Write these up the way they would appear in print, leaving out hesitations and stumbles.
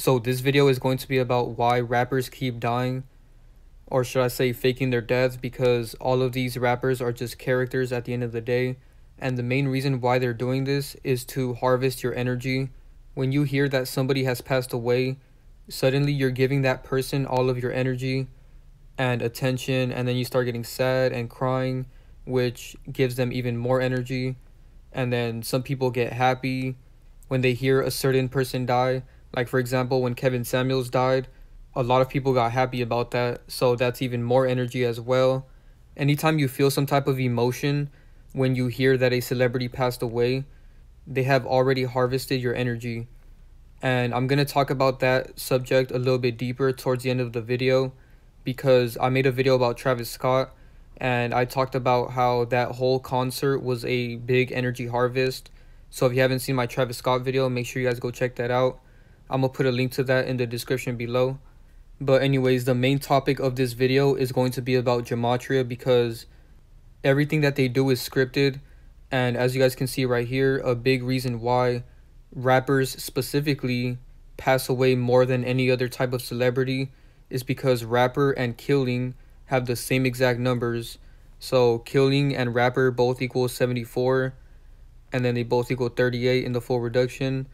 So this video is going to be about why rappers keep dying, or should I say faking their deaths, because all of these rappers are just characters at the end of the day. And the main reason why they're doing this is to harvest your energy. When you hear that somebody has passed away, suddenly you're giving that person all of your energy and attention, and then you start getting sad and crying, which gives them even more energy. And then some people get happy when they hear a certain person die. Like for example, when Kevin Samuels died, a lot of people got happy about that, so that's even more energy as well. Anytime you feel some type of emotion when you hear that a celebrity passed away, they have already harvested your energy. And I'm going to talk about that subject a little bit deeper towards the end of the video, because I made a video about Travis Scott and I talked about how that whole concert was a big energy harvest. So if you haven't seen my Travis Scott video, make sure you guys go check that out. I'm going to put a link to that in the description below. But anyways, the main topic of this video is going to be about gematria, because everything that they do is scripted. And as you guys can see right here, a big reason why rappers specifically pass away more than any other type of celebrity is because rapper and killing have the same exact numbers. So killing and rapper both equal 74, and then they both equal 38 in the full reduction,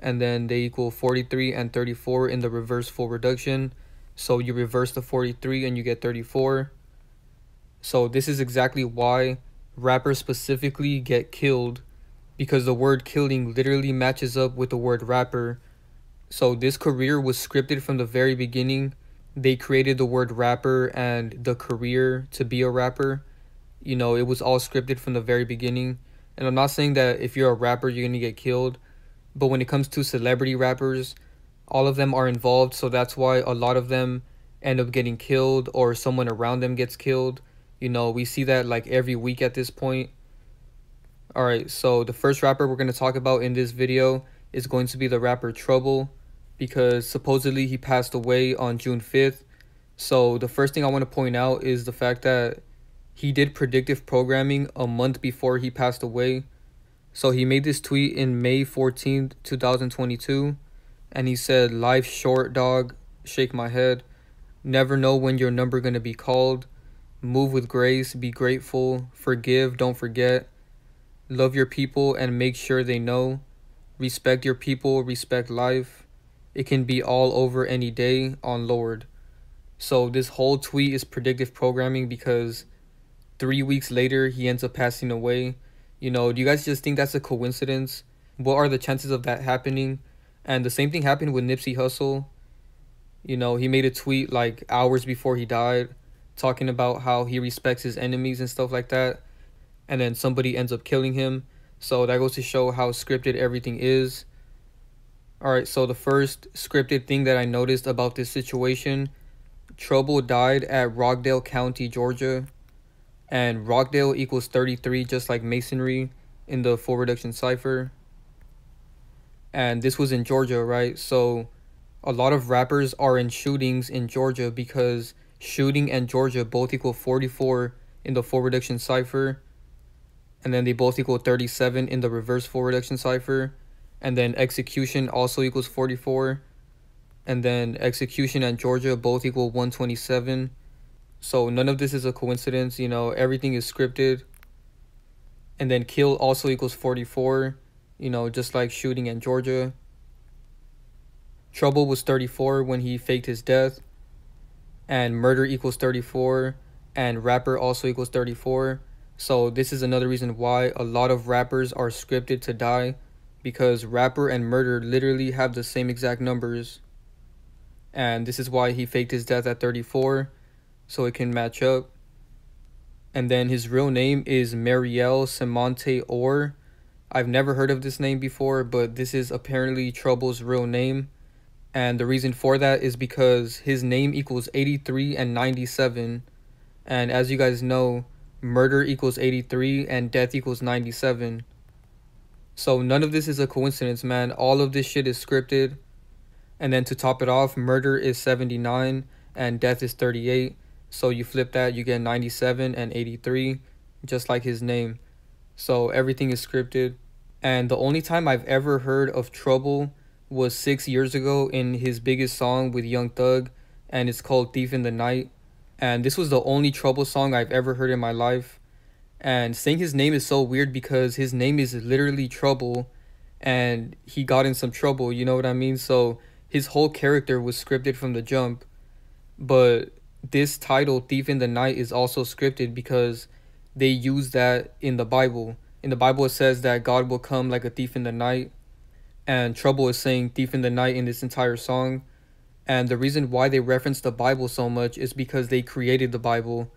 and then they equal 43 and 34 in the reverse full reduction. So you reverse the 43 and you get 34. So this is exactly why rappers specifically get killed, because the word killing literally matches up with the word rapper. So this career was scripted from the very beginning. They created the word rapper and the career to be a rapper. You know, it was all scripted from the very beginning. And I'm not saying that if you're a rapper, you're going to get killed. But when it comes to celebrity rappers, all of them are involved. So that's why a lot of them end up getting killed, or someone around them gets killed. You know, we see that like every week at this point. Alright, so the first rapper we're going to talk about in this video is going to be the rapper Trouble, because supposedly he passed away on June 5th. So the first thing I want to point out is the fact that he did predictive programming a month before he passed away. So he made this tweet in May 14th, 2022, and he said, "Life's short, dog, shake my head. Never know when your number gonna be called. Move with grace, be grateful, forgive, don't forget. Love your people and make sure they know. Respect your people, respect life. It can be all over any day on Lord." So this whole tweet is predictive programming, because 3 weeks later he ends up passing away. You know, do you guys just think that's a coincidence? What are the chances of that happening? And the same thing happened with Nipsey Hussle. You know, he made a tweet like hours before he died, talking about how he respects his enemies and stuff like that. And then somebody ends up killing him. So that goes to show how scripted everything is. Alright, so the first scripted thing that I noticed about this situation: Trouble died at Rockdale County, Georgia. And Rockdale equals 33, just like masonry in the full reduction cipher. And this was in Georgia, right? So a lot of rappers are in shootings in Georgia, because shooting and Georgia both equal 44 in the full reduction cipher. And then they both equal 37 in the reverse full reduction cipher. And then execution also equals 44. And then execution and Georgia both equal 127. So none of this is a coincidence, you know, everything is scripted. And then kill also equals 44, you know, just like shooting and Georgia. Trouble was 34 when he faked his death. And murder equals 34. And rapper also equals 34. So this is another reason why a lot of rappers are scripted to die, because rapper and murder literally have the same exact numbers. And this is why he faked his death at 34, so it can match up. And then his real name is Marielle Semonte Orr. I've never heard of this name before, but this is apparently Trouble's real name. And the reason for that is because his name equals 83 and 97. And as you guys know, murder equals 83 and death equals 97. So none of this is a coincidence, man. All of this shit is scripted. And then to top it off, murder is 79 and death is 38. So you flip that, you get 97 and 83, just like his name. So everything is scripted. And the only time I've ever heard of Trouble was 6 years ago in his biggest song with Young Thug, and it's called Thief in the Night. And this was the only Trouble song I've ever heard in my life. And saying his name is so weird because his name is literally Trouble, and he got in some trouble, you know what I mean? So his whole character was scripted from the jump. But this title, Thief in the Night, is also scripted because they use that in the Bible. In the Bible, it says that God will come like a thief in the night, and Trouble is saying thief in the night in this entire song. And the reason why they reference the Bible so much is because they created the Bible.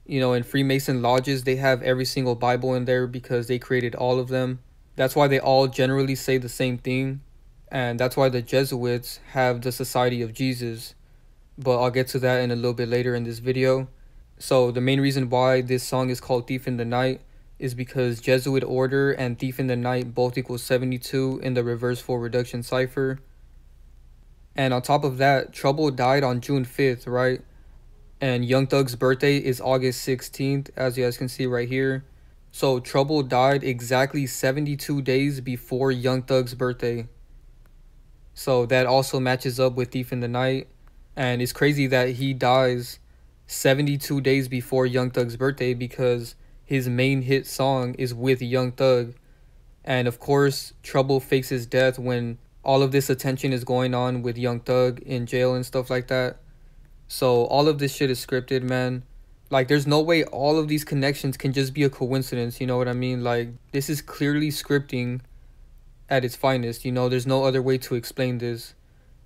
You know, in Freemason lodges, they have every single Bible in there because they created all of them. That's why they all generally say the same thing. And that's why the Jesuits have the Society of Jesus. But I'll get to that in a little bit later in this video. So the main reason why this song is called Thief in the Night is because Jesuit order and Thief in the Night both equal 72 in the reverse 4 reduction cipher. And on top of that, Trouble died on June 5th, right? And Young Thug's birthday is August 16th, as you guys can see right here. So Trouble died exactly 72 days before Young Thug's birthday. So that also matches up with Thief in the Night. And it's crazy that he dies 72 days before Young Thug's birthday because his main hit song is with Young Thug. And of course, Trouble fakes his death when all of this attention is going on with Young Thug in jail and stuff like that. So all of this shit is scripted, man. Like, there's no way all of these connections can just be a coincidence, you know what I mean? Like, this is clearly scripting at its finest, you know? There's no other way to explain this.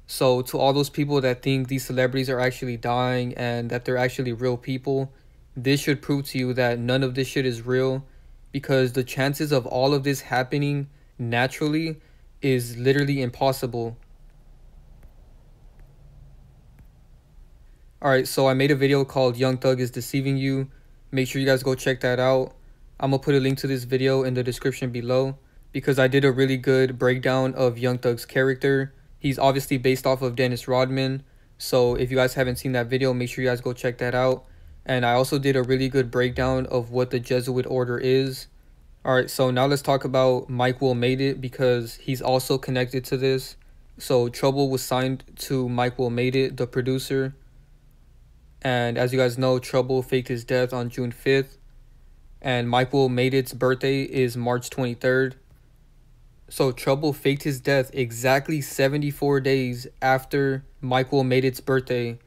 So to all those people that think these celebrities are actually dying and that they're actually real people, this should prove to you that none of this shit is real, because the chances of all of this happening naturally is literally impossible. Alright, so I made a video called Young Thug is Deceiving You. Make sure you guys go check that out. I'm going to put a link to this video in the description below because I did a really good breakdown of Young Thug's character. He's obviously based off of Dennis Rodman. So if you guys haven't seen that video, make sure you guys go check that out. And I also did a really good breakdown of what the Jesuit order is. Alright, so now let's talk about Mike Will Made It because he's also connected to this. So Trouble was signed to Mike Will Made It, the producer. And as you guys know, Trouble faked his death on June 5th. And Mike Will Made It's birthday is March 23rd. So Trouble faked his death exactly 74 days after Mike Will Made It's birthday.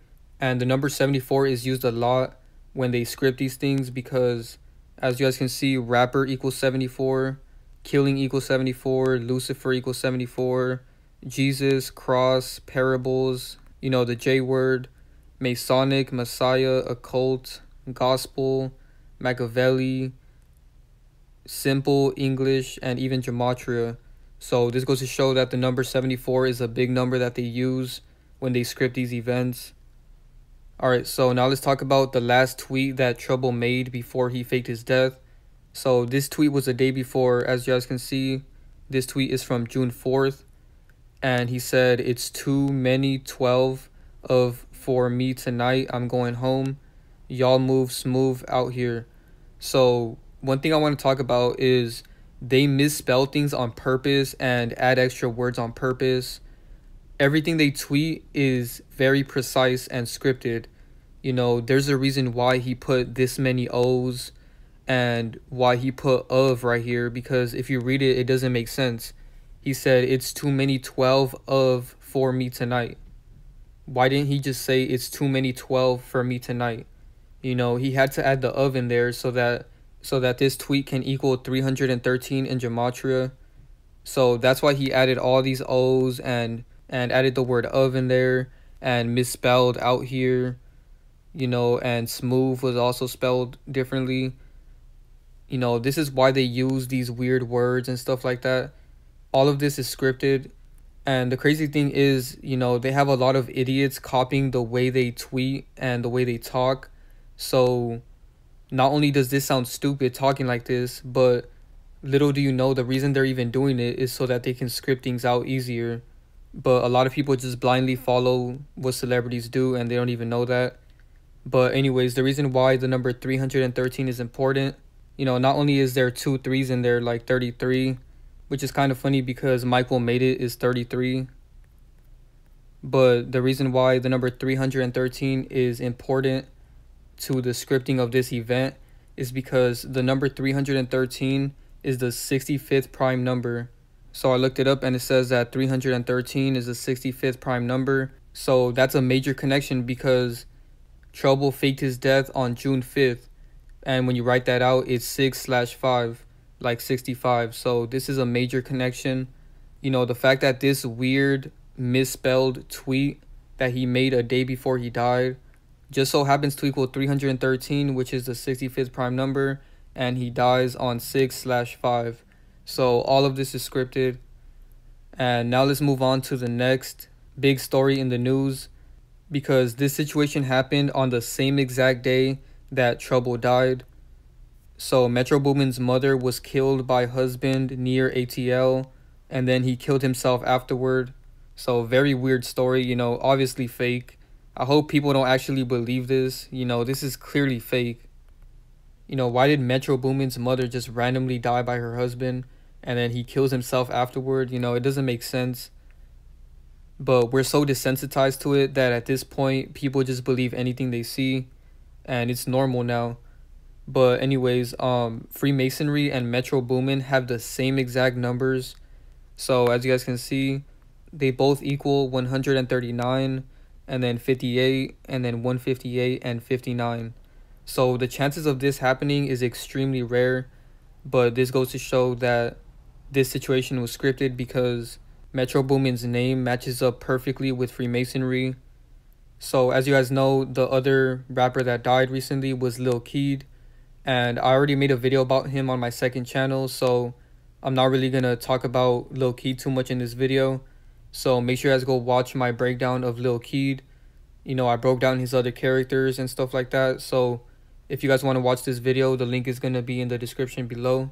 And the number 74 is used a lot when they script these things because, as you guys can see, rapper equals 74, killing equals 74, Lucifer equals 74, Jesus, cross, parables, you know, the J word, Masonic, Messiah, occult, gospel, Machiavelli, simple, English, and even gematria. So this goes to show that the number 74 is a big number that they use when they script these events. Alright, so now let's talk about the last tweet that Trouble made before he faked his death. So this tweet was a day before, as you guys can see. This tweet is from June 4th. And he said, "It's too many 12 of for me tonight. I'm going home. Y'all move smooth out here." So one thing I want to talk about is they misspell things on purpose and add extra words on purpose. Everything they tweet is very precise and scripted. You know, there's a reason why he put this many O's and why he put of right here, because if you read it, it doesn't make sense. He said, "It's too many 12 of for me tonight." Why didn't he just say it's too many 12 for me tonight? You know, he had to add the of in there so that this tweet can equal 313 in gematria. So that's why he added all these O's and added the word of in there and misspelled out here, you know, and smooth was also spelled differently. You know, this is why they use these weird words and stuff like that. All of this is scripted. And the crazy thing is, you know, they have a lot of idiots copying the way they tweet and the way they talk. So not only does this sound stupid talking like this, but little do you know the reason they're even doing it is so that they can script things out easier. But a lot of people just blindly follow what celebrities do and they don't even know that. But anyways, the reason why the number 313 is important, you know, not only is there 2 3s in there like 33, which is kind of funny because Mike Will Made It is 33. But the reason why the number 313 is important to the scripting of this event is because the number 313 is the 65th prime number. So I looked it up and it says that 313 is the 65th prime number. So that's a major connection because Trouble faked his death on June 5th. And when you write that out, it's 6/5, like 65. So this is a major connection. You know, the fact that this weird misspelled tweet that he made a day before he died just so happens to equal 313, which is the 65th prime number, and he dies on 6/5. So all of this is scripted. And now let's move on to the next big story in the news, because this situation happened on the same exact day that Trouble died. So Metro Boomin's mother was killed by husband near ATL, and then he killed himself afterward. So very weird story, you know, obviously fake. I hope people don't actually believe this. You know, this is clearly fake. You know, why did Metro Boomin's mother just randomly die by her husband and then he kills himself afterward? You know, it doesn't make sense. But we're so desensitized to it that at this point, people just believe anything they see, and it's normal now. But anyways, Freemasonry and Metro Boomin have the same exact numbers. So as you guys can see, they both equal 139, and then 58, and then 158 and 59. So the chances of this happening is extremely rare, but this goes to show that this situation was scripted because Metro Boomin's name matches up perfectly with Freemasonry. So as you guys know, the other rapper that died recently was Keed, and I already made a video about him on my second channel, so I'm not really gonna talk about Keed too much in this video. So make sure you guys go watch my breakdown of Keed. You know, I broke down his other characters and stuff like that. So if you guys want to watch this video, the link is gonna be in the description below.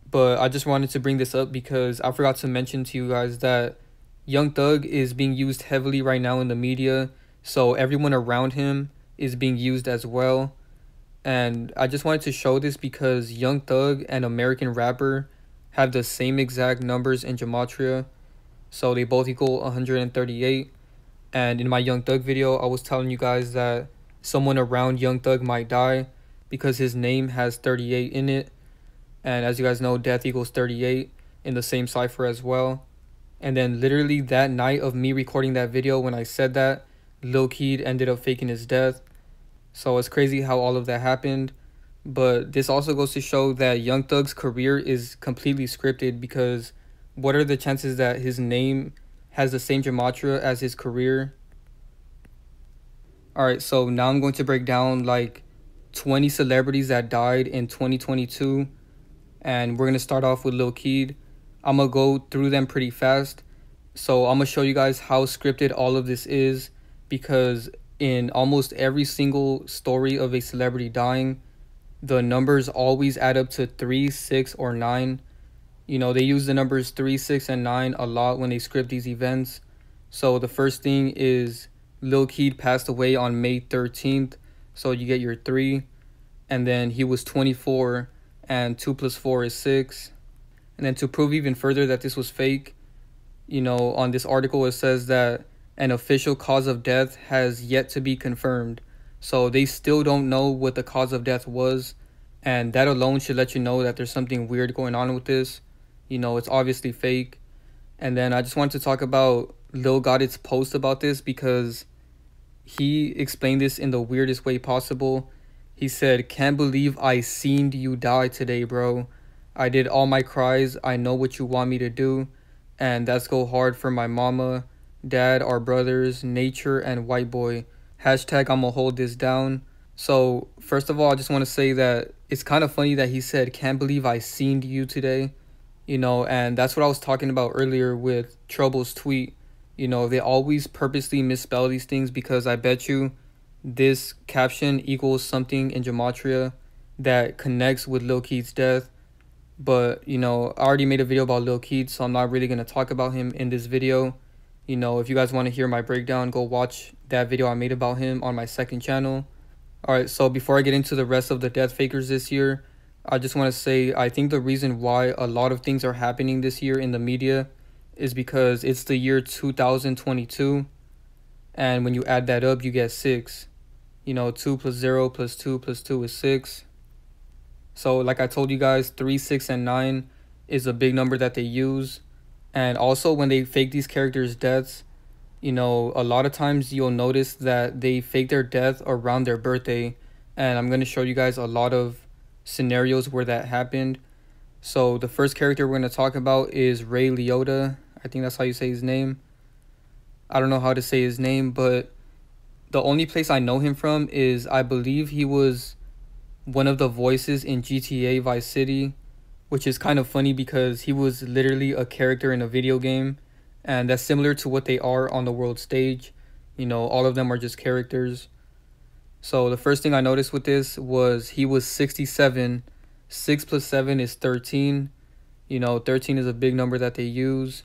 But I just wanted to bring this up because I forgot to mention to you guys that Young Thug is being used heavily right now in the media. So everyone around him is being used as well. And I just wanted to show this because Young Thug and American Rapper have the same exact numbers in gematria. So they both equal 138. And in my Young Thug video, I was telling you guys that someone around Young Thug might die because his name has 38 in it. And as you guys know, death equals 38 in the same cipher as well. And then literally that night of me recording that video, when I said that, Keed ended up faking his death. So it's crazy how all of that happened. But this also goes to show that Young Thug's career is completely scripted, because what are the chances that his name has the same gematria as his career? Alright, so now I'm going to break down like 20 celebrities that died in 2022. And we're going to start off with Keed. I'm going to go through them pretty fast. So I'm going to show you guys how scripted all of this is, because in almost every single story of a celebrity dying, the numbers always add up to 3, 6, or 9. You know, they use the numbers 3, 6, and 9 a lot when they script these events. So the first thing is Keed passed away on May 13th. So you get your 3. And then he was 24. And 2 + 4 is 6. And then to prove even further that this was fake, you know, on this article it says that an official cause of death has yet to be confirmed. So they still don't know what the cause of death was. And that alone should let you know that there's something weird going on with this. You know, it's obviously fake. And then I just wanted to talk about Gotit's post about this, because he explained this in the weirdest way possible. He said, "Can't believe I seen you die today, bro. I did all my cries. I know what you want me to do. And that's go hard for my mama, dad, our brothers, nature, and white boy. Hashtag I'ma hold this down." So, first of all, I just want to say that it's kind of funny that he said, "Can't believe I seen you today." You know, and that's what I was talking about earlier with Trouble's tweet. You know, they always purposely misspell these things, because I bet you this caption equals something in gematria that connects with Keed's death. But, you know, I already made a video about Keed, so I'm not really going to talk about him in this video. You know, if you guys want to hear my breakdown, go watch that video I made about him on my second channel. Alright, so before I get into the rest of the death fakers this year, I just want to say I think the reason why a lot of things are happening this year in the media is because it's the year 2022. And when you add that up, you get 6. 2 plus 0 plus 2 plus 2 is 6. So like I told you guys, 3, 6, and 9 is a big number that they use. And also when they fake these characters' deaths, a lot of times you'll notice that they fake their death around their birthday. And I'm going to show you guys a lot of scenarios where that happened. So the first character we're going to talk about is Ray Liotta. I think that's how you say his name. I don't know how to say his name, but the only place I know him from is, I believe he was one of the voices in GTA Vice City, which is kind of funny because he was literally a character in a video game, and that's similar to what they are on the world stage. All of them are just characters. So the first thing I noticed with this was he was 67. 6 plus 7 is 13. 13 is a big number that they use.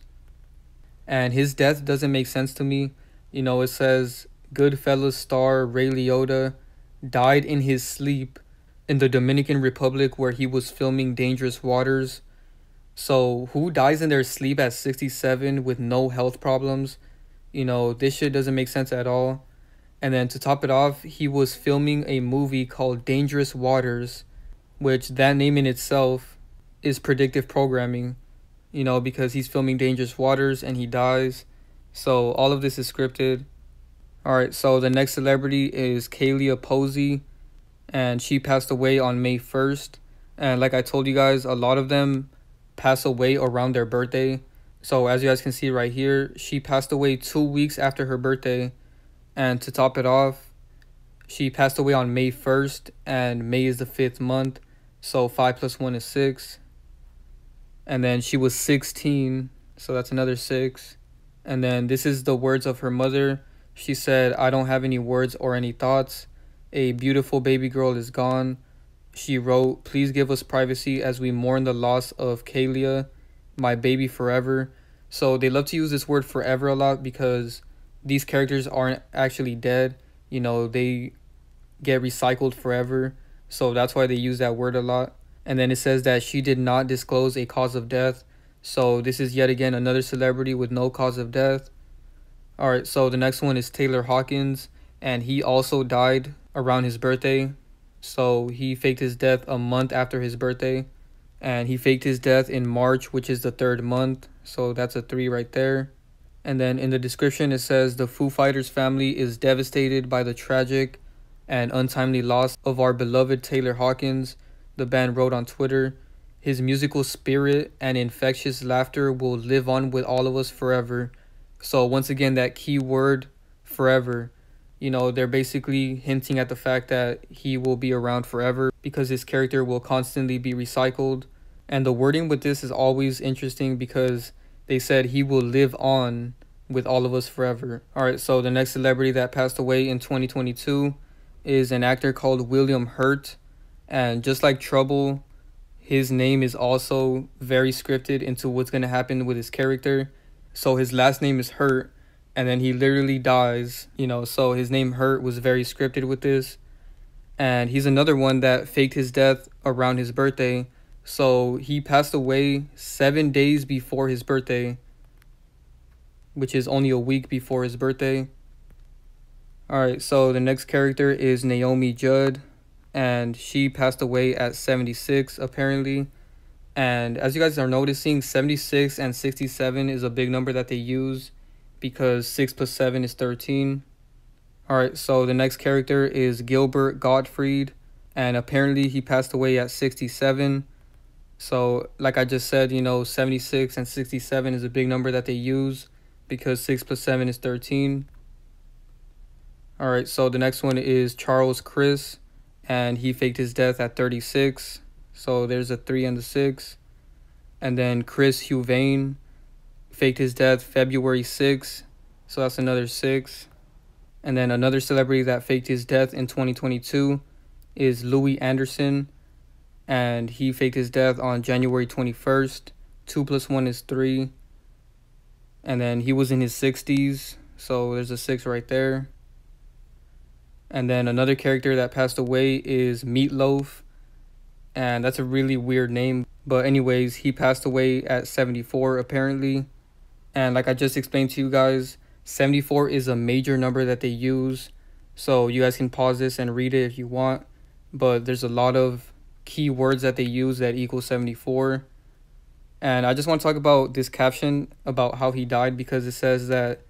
And his death doesn't make sense to me. It says Goodfellas star Ray Liotta died in his sleep in the Dominican Republic where he was filming Dangerous Waters. So who dies in their sleep at 67 with no health problems? This shit doesn't make sense at all. And then to top it off, he was filming a movie called Dangerous Waters, which that name in itself is predictive programming, because he's filming Dangerous Waters and he dies. So all of this is scripted. Alright, so the next celebrity is Kaylia Posey, and she passed away on May 1st. And like I told you guys, a lot of them pass away around their birthday. So as you guys can see right here, she passed away 2 weeks after her birthday. And to top it off, she passed away on May 1st, and May is the 5th month. So 5 plus 1 is 6. And then she was 16, so that's another 6. And then this is the words of her mother. She said, "I don't have any words or any thoughts. A beautiful baby girl is gone." She wrote, "Please give us privacy as we mourn the loss of Kaylia, my baby forever." So they love to use this word forever a lot because these characters aren't actually dead. They get recycled forever. So that's why they use that word a lot. And then it says that she did not disclose a cause of death. So this is yet again another celebrity with no cause of death. Alright, so the next one is Taylor Hawkins. And he also died around his birthday. So he faked his death a month after his birthday. And he faked his death in March, which is the 3rd month. So that's a 3 right there. And then in the description it says, "The Foo Fighters family is devastated by the tragic and untimely loss of our beloved Taylor Hawkins." The band wrote on Twitter, "His musical spirit and infectious laughter will live on with all of us forever." So once again, that key word, forever. They're basically hinting at the fact that he will be around forever because his character will constantly be recycled. And the wording with this is always interesting because they said he will live on with all of us forever. Alright, so the next celebrity that passed away in 2022 is an actor called William Hurt. And just like Trouble, his name is also very scripted into what's going to happen with his character. So his last name is Hurt, and then he literally dies, so his name Hurt was very scripted with this. And he's another one that faked his death around his birthday. So he passed away 7 days before his birthday, which is only a week before his birthday. Alright, so the next character is Naomi Judd, and she passed away at 76 apparently. And as you guys are noticing, 76 and 67 is a big number that they use because 6 plus 7 is 13. Alright, so the next character is Gilbert Gottfried, and apparently he passed away at 67. So like I just said, 76 and 67 is a big number that they use because 6 plus 7 is 13. Alright, so the next one is Charles Chris, and he faked his death at 36. So there's a 3 and a 6. And then Chris Huvain faked his death February 6. So that's another 6. And then another celebrity that faked his death in 2022 is Louis Anderson, and he faked his death on January 21st. 2 plus 1 is 3. And then he was in his 60s, so there's a 6 right there. And then another character that passed away is Meatloaf, and that's a really weird name. But anyways, he passed away at 74 apparently. And like I just explained to you guys, 74 is a major number that they use. So you guys can pause this and read it if you want. But there's a lot of key words that they use that equal 74. And I just want to talk about this caption about how he died, because it says that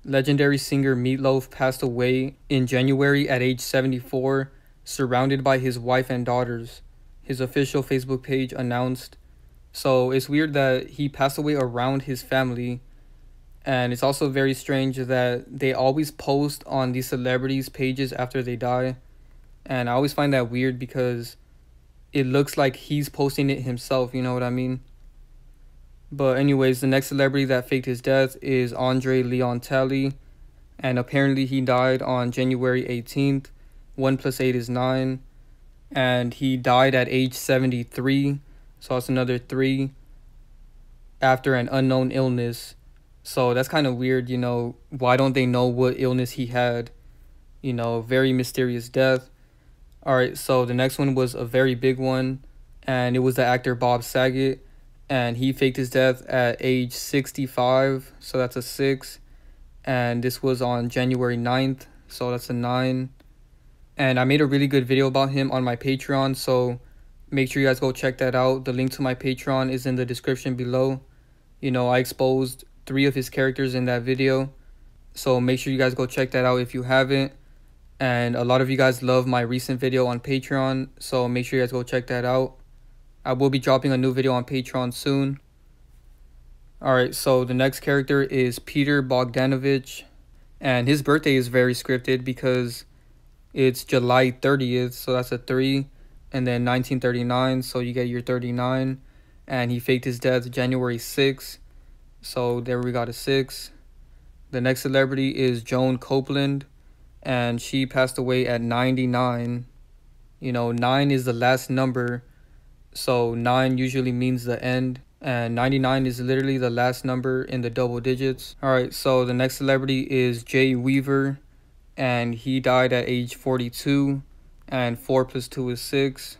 legendary singer Meatloaf passed away in January at age 74, surrounded by his wife and daughters, his official Facebook page announced. So it's weird that he passed away around his family. And it's also very strange that they always post on these celebrities' pages after they die. And I always find that weird because it looks like he's posting it himself, you know what I mean? But anyways, the next celebrity that faked his death is Andre Leon Talley. And apparently he died on January 18th. 1 plus 8 is 9. And he died at age 73. So that's another 3 after an unknown illness. So that's kind of weird, you know. Why don't they know what illness he had? You know, very mysterious death. Alright, so the next one was a very big one. And it was the actor Bob Saget. And he faked his death at age 65. So that's a 6. And this was on January 9th. So that's a 9. And I made a really good video about him on my Patreon. So make sure you guys go check that out. The link to my Patreon is in the description below. You know, I exposed 3 of his characters in that video. So make sure you guys go check that out if you haven't. And a lot of you guys love my recent video on Patreon. So make sure you guys go check that out. I will be dropping a new video on Patreon soon. Alright, so the next character is Peter Bogdanovich. And his birthday is very scripted because it's July 30th. So that's a 3. And then 1939. So you get your 39. And he faked his death January 6th. So there we got a 6. The next celebrity is Joan Copeland. And she passed away at 99. You know, 9 is the last number. So 9 usually means the end. And 99 is literally the last number in the double digits. Alright, so the next celebrity is Jay Weaver. And he died at age 42. And 4 plus 2 is 6.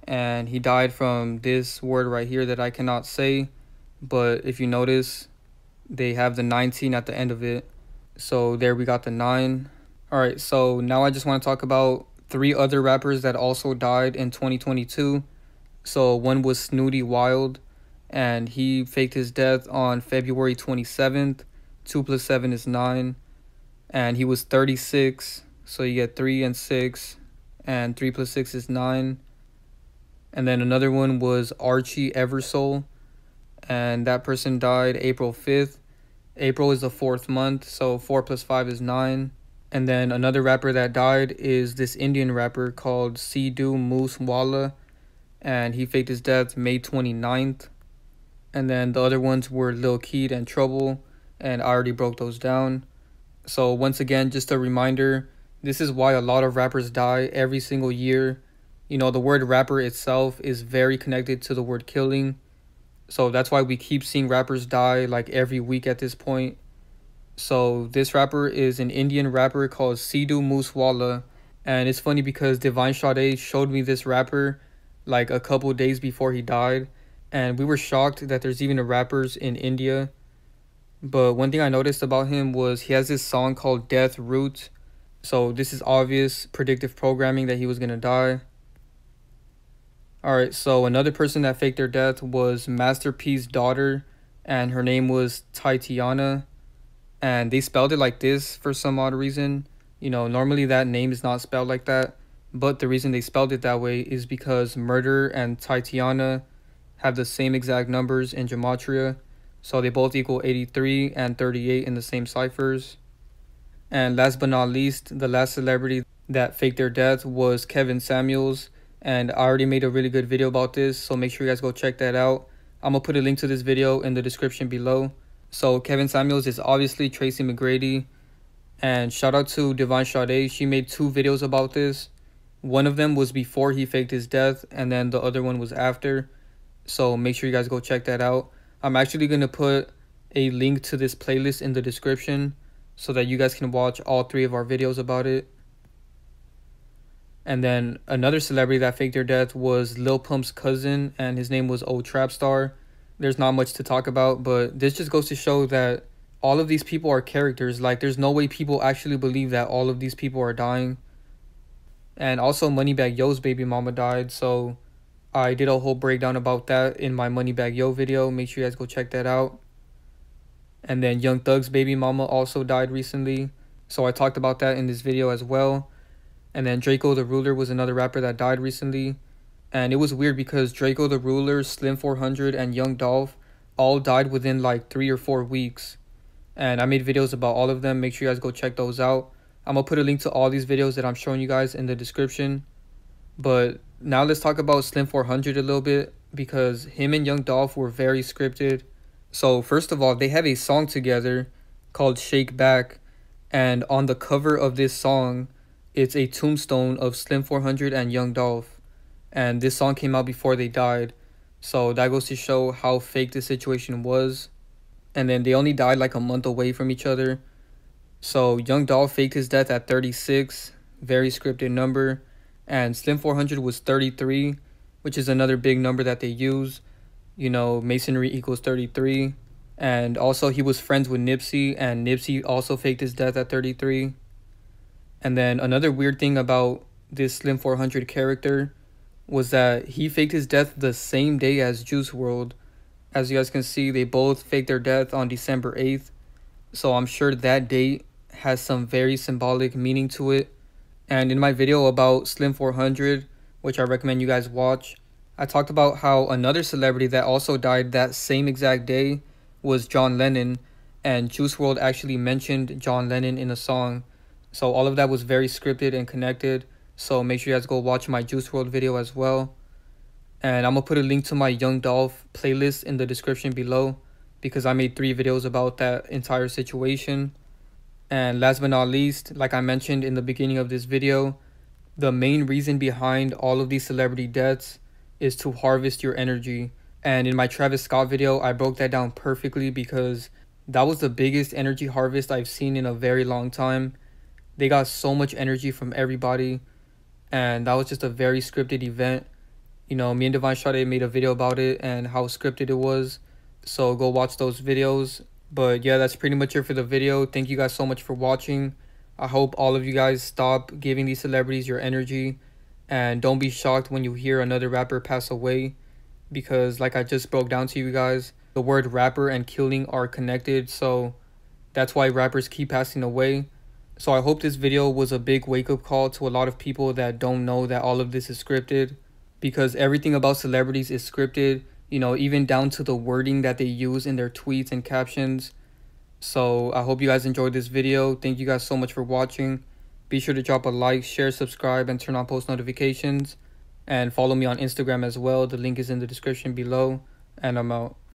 And he died from this word right here that I cannot say. But if you notice, they have the 19 at the end of it. So there we got the 9. Alright, so now I just want to talk about 3 other rappers that also died in 2022. So one was Snooty Wild, and he faked his death on February 27th. 2 plus 7 is 9. And he was 36. So you get 3 and 6. And 3 plus 6 is 9. And then another one was Archie Eversole. And that person died April 5th. April is the 4th month. So 4 plus 5 is 9. And then another rapper that died is this Indian rapper called Sidhu Moosewala. And he faked his death May 29th. And then the other ones were Lil Keed and Trouble. And I already broke those down. So once again, just a reminder, this is why a lot of rappers die every single year. You know, the word rapper itself is very connected to the word killing. So that's why we keep seeing rappers die like every week at this point. So this rapper is an Indian rapper called Sidhu Moosewala. And it's funny because Divine Sade showed me this rapper like a couple days before he died. And we were shocked that there's even rappers in India. But one thing I noticed about him was he has this song called Death Root. So this is obvious predictive programming that he was going to die. Alright, so another person that faked their death was Master P's daughter. And her name was Tytyana. And they spelled it like this for some odd reason. You know, normally that name is not spelled like that. But the reason they spelled it that way is because Murder and Tytyana have the same exact numbers in gematria. So they both equal 83 and 38 in the same ciphers. And last but not least, the last celebrity that faked their death was Kevin Samuels. And I already made a really good video about this, so make sure you guys go check that out. I'm going to put a link to this video in the description below. So Kevin Samuels is obviously Tracy McGrady. And shout out to Divine Sade. She made 2 videos about this. One of them was before he faked his death, and then the other one was after. So make sure you guys go check that out. I'm actually going to put a link to this playlist in the description so that you guys can watch all 3 of our videos about it. And then another celebrity that faked their death was Lil Pump's cousin, and his name was O Trapstar. there's not much to talk about, but this just goes to show that all of these people are characters. Like, there's no way people actually believe that all of these people are dying. And also, Moneybagg Yo's baby mama died, so I did a whole breakdown about that in my Moneybagg Yo video. Make sure you guys go check that out. And then Young Thug's baby mama also died recently, so I talked about that in this video as well. And then Draco the Ruler was another rapper that died recently. And it was weird because Draco the Ruler, Slim 400, and Young Dolph all died within like 3 or 4 weeks. And I made videos about all of them. Make sure you guys go check those out. I'm going to put a link to all these videos that I'm showing you guys in the description. But now let's talk about Slim 400 a little bit, because him and Young Dolph were very scripted. So first of all, they have a song together called Shake Back. And on the cover of this song, it's a tombstone of Slim 400 and Young Dolph. And this song came out before they died. So that goes to show how fake the situation was. And then they only died like a month away from each other. So Young Dolph faked his death at 36, very scripted number. And Slim 400 was 33, which is another big number that they use. You know, masonry equals 33. And also he was friends with Nipsey, and Nipsey also faked his death at 33. And then another weird thing about this Slim 400 character was that he faked his death the same day as Juice WRLD. As you guys can see, they both faked their death on December 8th. So I'm sure that date has some very symbolic meaning to it. And in my video about Slim 400, which I recommend you guys watch, I talked about how another celebrity that also died that same exact day was John Lennon. And Juice WRLD actually mentioned John Lennon in a song. So all of that was very scripted and connected. So make sure you guys go watch my Juice WRLD video as well. And I'm going to put a link to my Young Dolph playlist in the description below, because I made 3 videos about that entire situation. And last but not least, like I mentioned in the beginning of this video, the main reason behind all of these celebrity deaths is to harvest your energy. And in my Travis Scott video, I broke that down perfectly, because that was the biggest energy harvest I've seen in a very long time. They got so much energy from everybody, and that was just a very scripted event. You know, me and Divine Sade made a video about it and how scripted it was. So go watch those videos. But yeah, that's pretty much it for the video. Thank you guys so much for watching. I hope all of you guys stop giving these celebrities your energy. And don't be shocked when you hear another rapper pass away. Because like I just broke down to you guys, the word rapper and killing are connected. So that's why rappers keep passing away. So I hope this video was a big wake-up call to a lot of people that don't know that all of this is scripted. Because everything about celebrities is scripted, you know, even down to the wording that they use in their tweets and captions. So I hope you guys enjoyed this video. Thank you guys so much for watching. Be sure to drop a like, share, subscribe, and turn on post notifications. And follow me on Instagram as well. The link is in the description below. And I'm out.